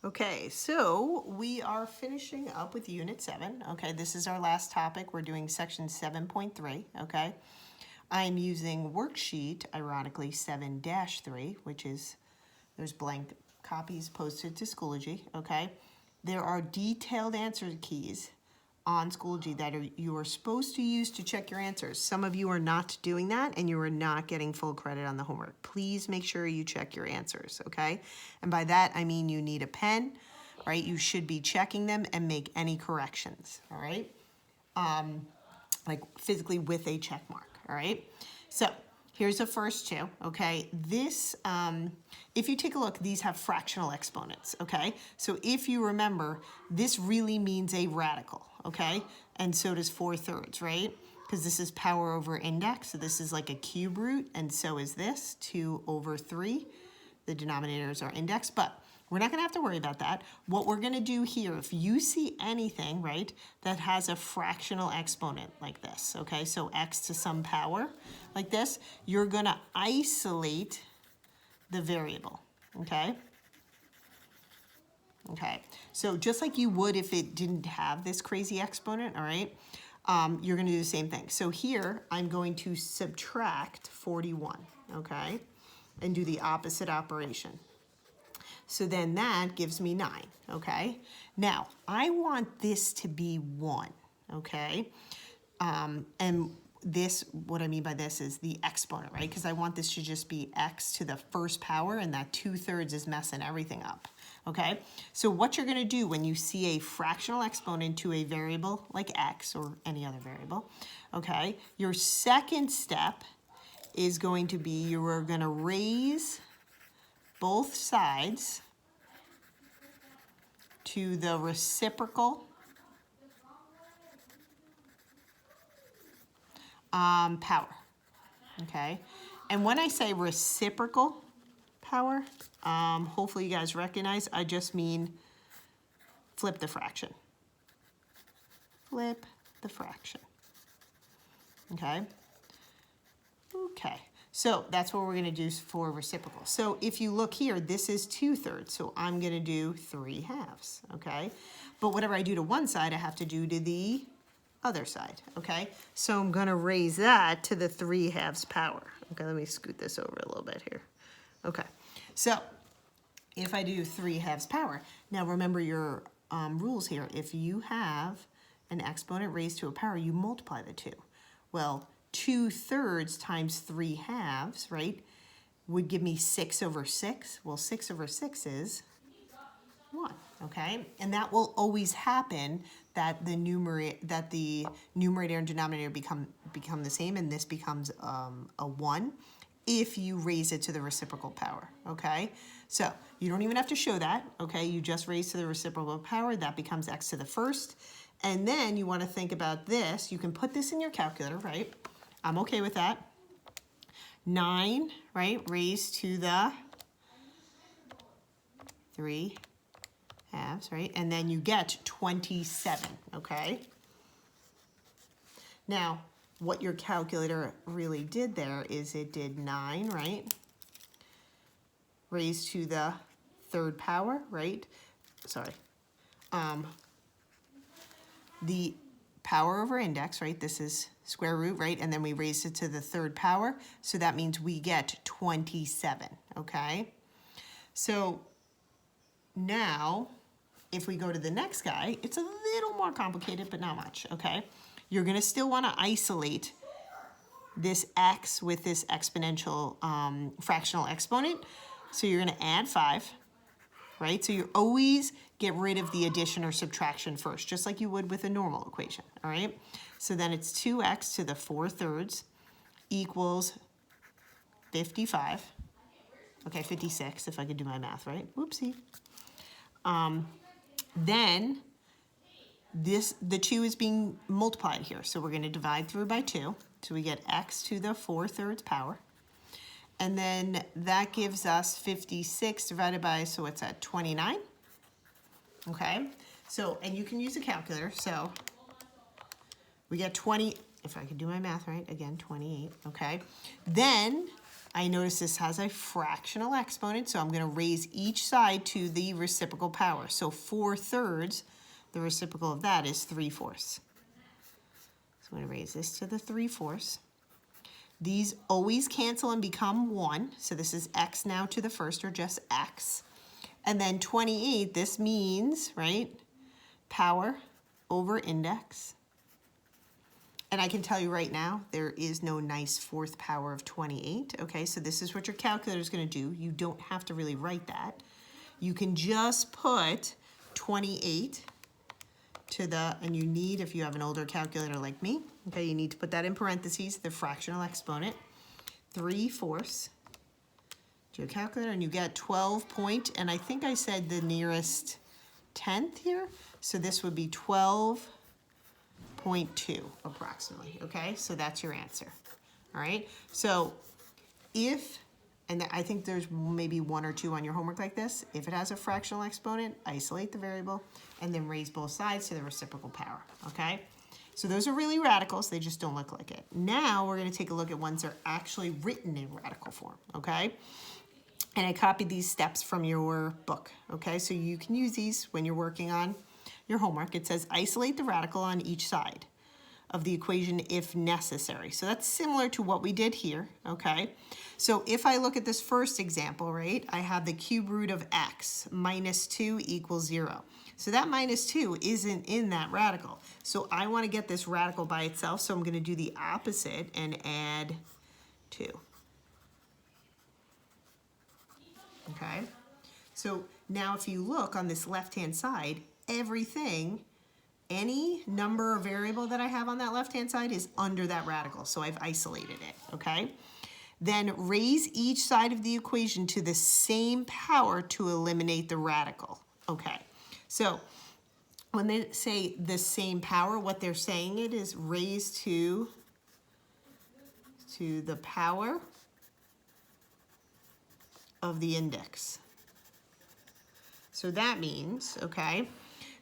Okay, so we are finishing up with Unit 7. Okay, this is our last topic. We're doing section 7.3. Okay, I'm using worksheet, ironically, 7-3, which is, there's blank copies posted to Schoology. Okay, there are detailed answer keys on Schoology that you are supposed to use to check your answers. Some of you are not doing that and you are not getting full credit on the homework. Please make sure you check your answers, okay? And by that, I mean you need a pen, right? You should be checking them and make any corrections, all right? Like physically with a check mark, all right? So here's the first two, okay? This, if you take a look, these have fractional exponents, okay? So if you remember, this really means a radical, okay? And so does 4/3, right? Because this is power over index, so this is like a cube root, and so is this, 2/3. The denominators are index, but we're not gonna have to worry about that. What we're gonna do here, if you see anything, right, that has a fractional exponent like this, okay, so x to some power like this, you're gonna isolate the variable, okay? Okay, so just like you would if it didn't have this crazy exponent, all right, you're gonna do the same thing. So here, I'm going to subtract 41, okay, and do the opposite operation. So then that gives me 9, okay? Now, I want this to be 1, okay? And this, what I mean by this is the exponent, right? Because I want this to just be x to the first power, and that 2/3 is messing everything up, okay? So what you're gonna do when you see a fractional exponent to a variable like x or any other variable, okay? Your second step is going to be you're gonna raise both sides to the reciprocal power, okay? And when I say reciprocal power, hopefully you guys recognize, I just mean flip the fraction. Flip the fraction, okay? Okay, so that's what we're gonna do for reciprocal. So if you look here, this is 2/3, so I'm gonna do 3/2, okay? But whatever I do to one side, I have to do to the other side, okay? So I'm gonna raise that to the 3/2 power. Okay, let me scoot this over a little bit here. Okay, so if I do 3/2 power, now remember your rules here. If you have an exponent raised to a power, you multiply the two. Well, 2/3 times 3/2, right, would give me 6/6. Well, 6/6 is 1, okay? And that will always happen, that the numerator and denominator become the same, and this becomes a 1 if you raise it to the reciprocal power, okay? So you don't even have to show that, okay? You just raise to the reciprocal power, that becomes x to the first. And then you want to think about this. You can put this in your calculator, right? I'm okay with that. 9, right, raised to the 3/2, right? And then you get 27, okay? Now, what your calculator really did there is it did 9, right? Raised to the 3rd power, right? Sorry. The power over index, right? This is square root, right? And then we raised it to the 3rd power. So that means we get 27, okay? So now, if we go to the next guy, it's a little more complicated, but not much, okay? You're gonna still wanna isolate this x with this exponential fractional exponent. So you're gonna add 5, right? So you always get rid of the addition or subtraction first, just like you would with a normal equation, all right? So then it's 2x to the 4/3 equals 55. Okay, 56, if I could do my math right. Whoopsie. Then the 2 is being multiplied here, so we're going to divide through by 2. So we get x to the 4/3 power. And then that gives us 56 divided by, so it's at 29. Okay, so, and you can use a calculator, so we get 20, if I could do my math right, again, 28, okay? Then I notice this has a fractional exponent, so I'm going to raise each side to the reciprocal power. So 4/3, the reciprocal of that is 3/4. So I'm going to raise this to the 3/4. These always cancel and become 1. So this is x now to the first, or just x. And then 28, this means, right, power over index. And I can tell you right now, there is no nice 4th power of 28. Okay, so this is what your calculator is going to do. You don't have to really write that. You can just put 28 to the, and you need, if you have an older calculator like me, okay, you need to put that in parentheses, the fractional exponent, 3/4 to your calculator, and you get 12 point, and I think I said the nearest 10th here, so this would be 12.2 approximately, okay? So that's your answer, all right? So if, and I think there's maybe 1 or 2 on your homework like this, if it has a fractional exponent, isolate the variable, and then raise both sides to the reciprocal power, okay? So those are really radicals, they just don't look like it. Now we're gonna take a look at ones that are actually written in radical form, okay? And I copied these steps from your book, okay? So you can use these when you're working on your homework. It says isolate the radical on each side of the equation if necessary. So that's similar to what we did here, okay? So if I look at this first example, right, I have the cube root of x minus 2 equals 0. So that minus 2 isn't in that radical. So I want to get this radical by itself, so I'm going to do the opposite and add 2. Okay? So now if you look on this left-hand side, everything, any number or variable that I have on that left-hand side is under that radical, so I've isolated it, okay? Then raise each side of the equation to the same power to eliminate the radical, okay? So when they say the same power, what they're saying it is raised to the power of the index. So that means, okay,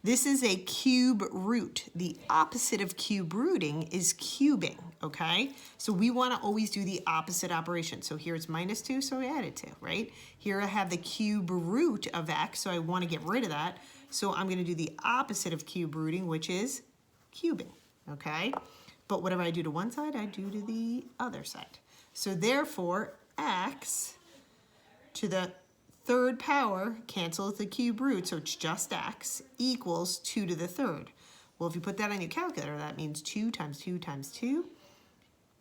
this is a cube root. The opposite of cube rooting is cubing, okay? So we want to always do the opposite operation. So here it's minus 2, so we added 2, right? Here I have the cube root of x, so I want to get rid of that. So I'm going to do the opposite of cube rooting, which is cubing, okay? But whatever I do to one side, I do to the other side. So therefore, x to the 3rd power cancels the cube root, so it's just x, equals 2 to the 3rd. Well, if you put that on your calculator, that means 2 times 2 times 2,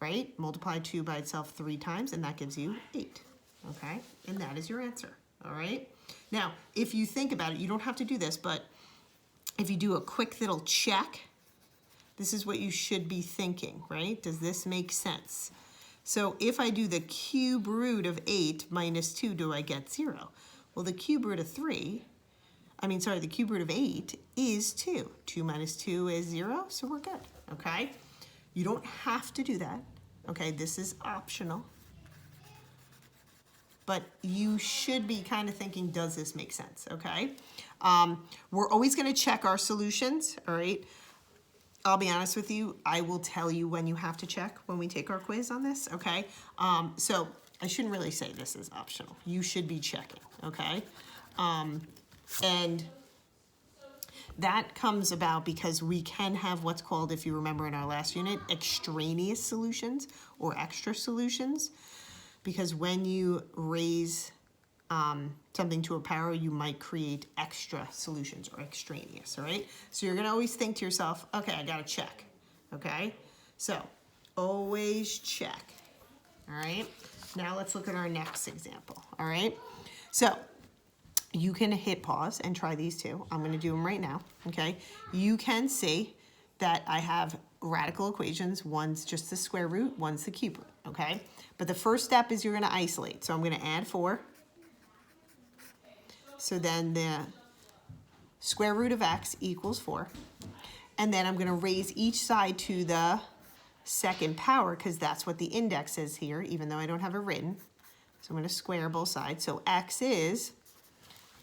right? Multiply 2 by itself 3 times, and that gives you 8, okay? And that is your answer, all right? Now, if you think about it, you don't have to do this, but if you do a quick little check, this is what you should be thinking, right? Does this make sense? So if I do the cube root of 8 minus 2, do I get 0? Well, the cube root of the cube root of 8 is 2. 2 minus 2 is 0, so we're good, okay? You don't have to do that, okay? This is optional. But you should be kind of thinking, does this make sense, okay? We're always going to check our solutions, all right? I'll be honest with you, I will tell you when you have to check when we take our quiz on this, okay? So I shouldn't really say this is optional. You should be checking, okay? And that comes about because we can have what's called, if you remember in our last unit, extraneous solutions or extra solutions. Because when you raise something to a power, you might create extra solutions or extraneous, all right? So you're gonna always think to yourself, okay, I gotta check, okay? So always check, all right? Now let's look at our next example, all right? So you can hit pause and try these two. I'm gonna do them right now, okay? You can see that I have radical equations. One's just the square root, one's the cube root, okay? But the first step is you're gonna isolate. So I'm gonna add 4. So then the square root of x equals 4. And then I'm gonna raise each side to the 2nd power because that's what the index is here, even though I don't have it written. So I'm gonna square both sides. So x is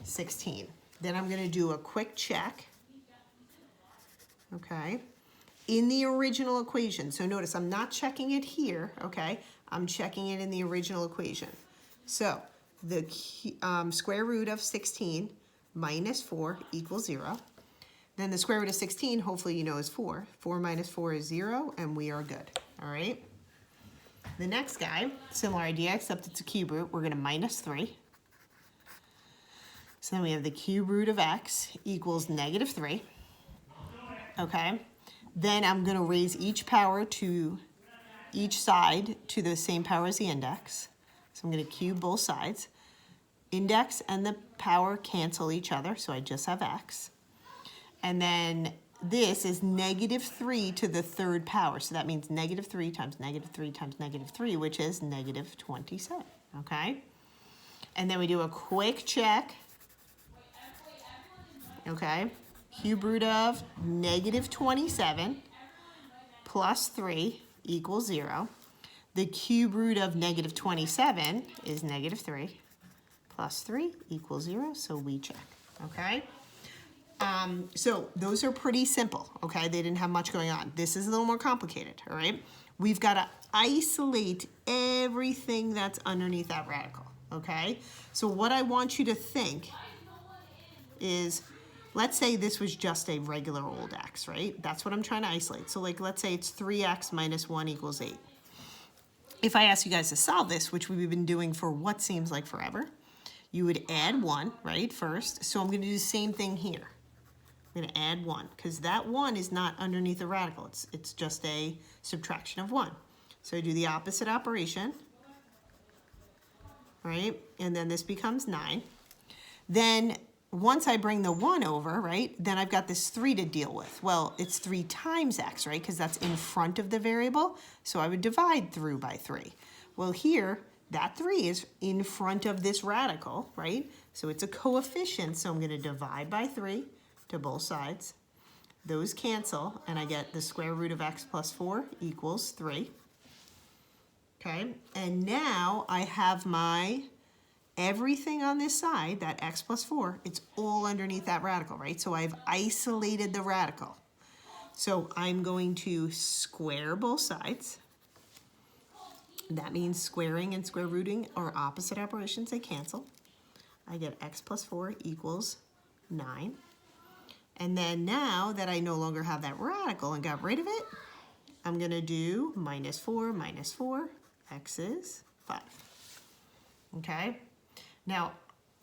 16. Then I'm gonna do a quick check, okay? In the original equation, so notice I'm not checking it here, okay? I'm checking it in the original equation. So the square root of 16 minus 4 equals 0. Then the square root of 16, hopefully you know, is 4. 4 minus 4 is 0, and we are good. All right? The next guy, similar idea, except it's a cube root. We're going to minus 3. So then we have the cube root of x equals negative 3. Okay? Then I'm going to raise each power to each side to the same power as the index. So I'm going to cube both sides. Index and the power cancel each other, so I just have x. And then this is negative 3 to the third power. So that means negative 3 times negative 3 times negative 3, which is negative 27, okay? And then we do a quick check, okay? Cube root of negative 27 plus 3 equals 0. The cube root of negative 27 is negative 3 plus 3 equals 0, so we check, okay? So those are pretty simple, okay? They didn't have much going on. This is a little more complicated, all right? We've got to isolate everything that's underneath that radical, okay? So what I want you to think is, let's say this was just a regular old x, right? That's what I'm trying to isolate. So like, let's say it's 3x minus 1 equals 8. If I ask you guys to solve this, which we've been doing for what seems like forever, you would add 1, right, first. So I'm going to do the same thing here. I'm going to add 1, because that 1 is not underneath the radical. It's just a subtraction of 1. So I do the opposite operation, right? And then this becomes 9. Then once I bring the 1 over, right, then I've got this 3 to deal with. Well, it's 3 times x, right, because that's in front of the variable. So I would divide through by 3. Well, here, that 3 is in front of this radical, right? So it's a coefficient, so I'm going to divide by 3 to both sides. Those cancel, and I get the square root of x plus 4 equals 3. Okay, and now I have my everything on this side, that x plus 4, it's all underneath that radical, right? So I've isolated the radical. So I'm going to square both sides. That means squaring and square rooting are opposite operations, they cancel. I get x plus 4 equals 9. And then now that I no longer have that radical and got rid of it, I'm going to do minus 4, x is 5. Okay? Now,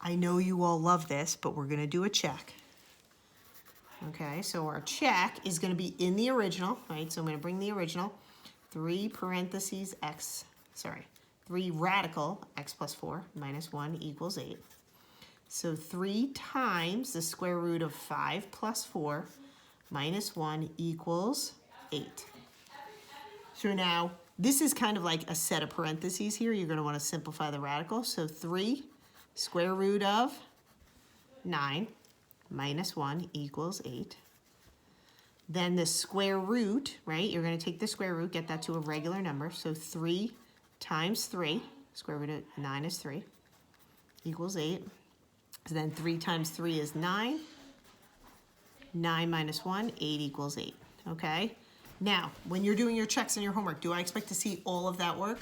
I know you all love this, but we're going to do a check. Okay, so our check is going to be in the original, right? So I'm going to bring the original, 3 radical x plus 4 minus 1 equals 8. So 3 times the square root of 5 plus 4 minus 1 equals 8. So now, this is kind of like a set of parentheses here. You're going to want to simplify the radical. So 3 square root of 9 minus 1 equals 8. Then the square root, right? You're going to take the square root, get that to a regular number. So 3 times 3, square root of 9 is 3, equals 8. So then 3 times 3 is 9. 9 minus 1, 8 equals 8, okay? Now, when you're doing your checks and your homework, do I expect to see all of that work?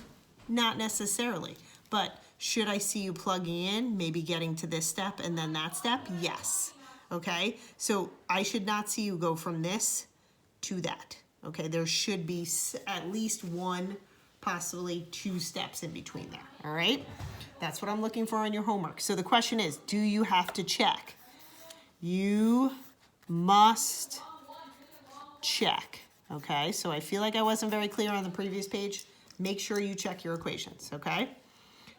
Not necessarily, but should I see you plugging in, maybe getting to this step and then that step? Yes, okay? So I should not see you go from this to that, okay? There should be at least 1, possibly 2 steps in between there, all right? That's what I'm looking for on your homework. So the question is, do you have to check? You must check, okay? So I feel like I wasn't very clear on the previous page. Make sure you check your equations, okay?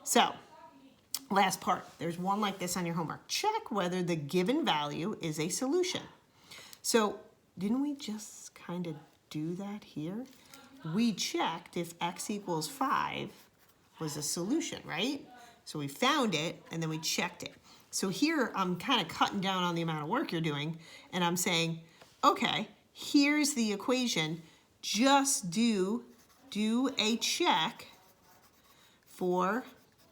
So, last part. There's one like this on your homework. Check whether the given value is a solution. So, didn't we just kind of do that here? We checked if x equals 5 was a solution, right? So we found it, and then we checked it. So here, I'm kind of cutting down on the amount of work you're doing, and I'm saying, okay, here's the equation. Just do a check for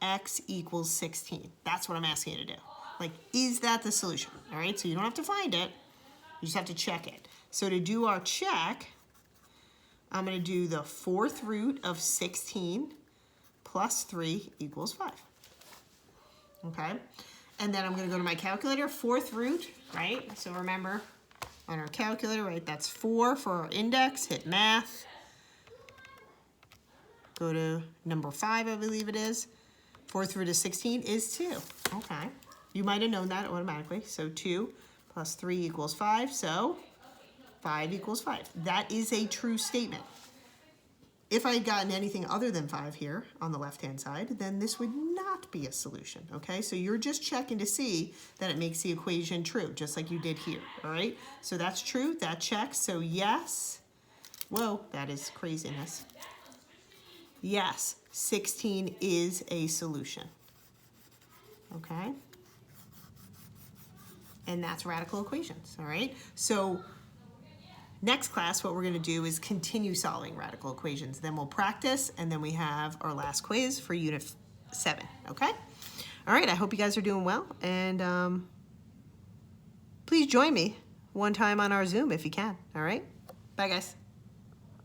x equals 16. That's what I'm asking you to do. Like, is that the solution? All right, so you don't have to find it. You just have to check it. So to do our check, I'm going to do the 4th root of 16 plus 3 equals 5. Okay, and then I'm going to go to my calculator, fourth root, right? So remember, on our calculator, right, that's 4 for our index, hit math. Go to number 5, I believe it is. Fourth root of 16 is 2. Okay, you might have known that automatically. So 2 plus 3 equals 5, so 5 equals 5. That is a true statement. If I had gotten anything other than 5 here on the left-hand side, then this would not be a solution, okay? So you're just checking to see that it makes the equation true, just like you did here, all right? So that's true, that checks, so yes. Whoa, that is craziness. Yes, 16 is a solution, okay? And that's radical equations, all right? So next class, what we're going to do is continue solving radical equations. Then we'll practice, and then we have our last quiz for Unit 7, okay? All right, I hope you guys are doing well, and please join me one time on our Zoom if you can, all right? Bye, guys.